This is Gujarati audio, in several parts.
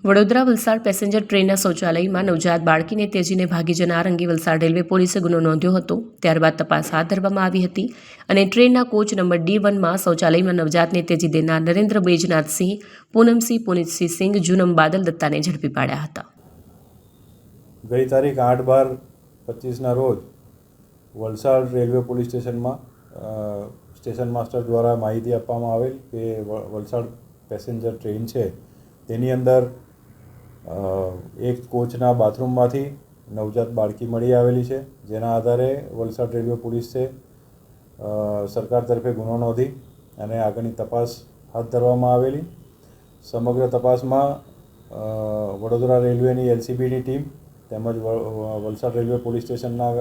વડોદરા વલસાડ પેસેન્જર ટ્રેનના શૌચાલયમાં નવજાત બાળકીને ત્યજીને ભાગી જનાર અંગે વલસાડ રેલવે પોલીસે ગુનો નોંધ્યો હતો. ત્યારબાદ તપાસ હાથ ધરવામાં આવી હતી અને ટ્રેનના કોચ નંબર D1માં શૌચાલયમાં નવજાતને ત્યજી દેનાર નરેન્દ્ર બૈજનાથસિંહ, પૂનમસિંહ પુનિતસિંહ સિંઘ, જુનમ બાદલ દત્તાને ઝડપી પાડ્યા હતા. ગઈ તારીખ 8/12/25ના રોજ વલસાડ રેલવે પોલીસ સ્ટેશનમાં સ્ટેશન માસ્ટર દ્વારા માહિતી આપવામાં આવેલ કે વલસાડ પેસેન્જર ટ્રેન છે તેની અંદર એક કોચના બાથરૂમમાંથી નવજાત બાળકી મળી આવેલી છે, જેના આધારે વલસાડ રેલવે પોલીસે સરકાર તરફે ગુનો નોંધી અને આગળની તપાસ હાથ ધરવામાં આવેલી. સમગ્ર તપાસમાં વડોદરા રેલવેની LCBની ટીમ તેમજ વલસાડ રેલવે પોલીસ સ્ટેશનના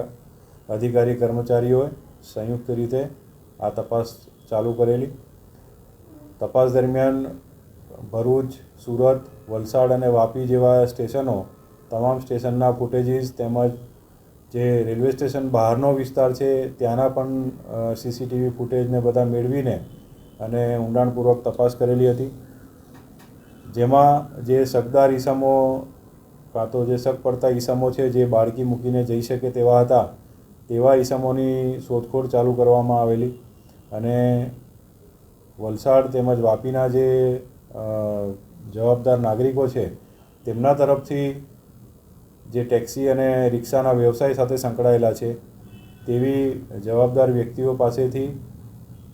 અધિકારી કર્મચારીઓએ સંયુક્ત રીતે આ તપાસ ચાલુ કરેલી. તપાસ દરમિયાન ભરૂચ, સુરત, વલસાડ અને વાપી જેવા સ્ટેશનો, તમામ સ્ટેશનના ફૂટેજીસ તેમજ જે રેલવે સ્ટેશન બહારનો વિસ્તાર છે ત્યાંના પણ CCTV ફૂટેજને બધા મેળવીને અને ઊંડાણપૂર્વક તપાસ કરેલી હતી. જેમાં જે શકદાર ઈસમો કાં તો જે શક પડતા ઈસમો છે જે બાળકી મૂકીને જઈ શકે તેવા હતા, તેવા ઈસમોની શોધખોળ ચાલુ કરવામાં આવેલી અને વલસાડ તેમજ વાપીના જે જવાબદાર નાગરિકો છે તેમના તરફથી જે ટેક્સી અને રિક્ષાના વ્યવસાય સાથે સંકળાયેલા છે તેવી જવાબદાર વ્યક્તિઓ પાસેથી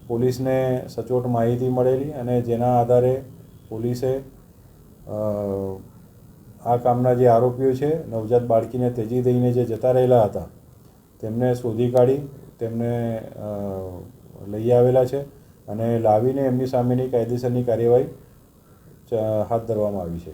પોલીસને સચોટ માહિતી મળેલી અને જેના આધારે પોલીસે આ કામના જે આરોપીઓ છે નવજાત બાળકીને ત્યજી દઈને જે જતા રહેલા હતા તેમને શોધી કાઢી તેમને લઈ આવેલા છે અને લાવીને એમની સામેની કાયદેસરની કાર્યવાહી હાથ ધરવામાં આવી છે.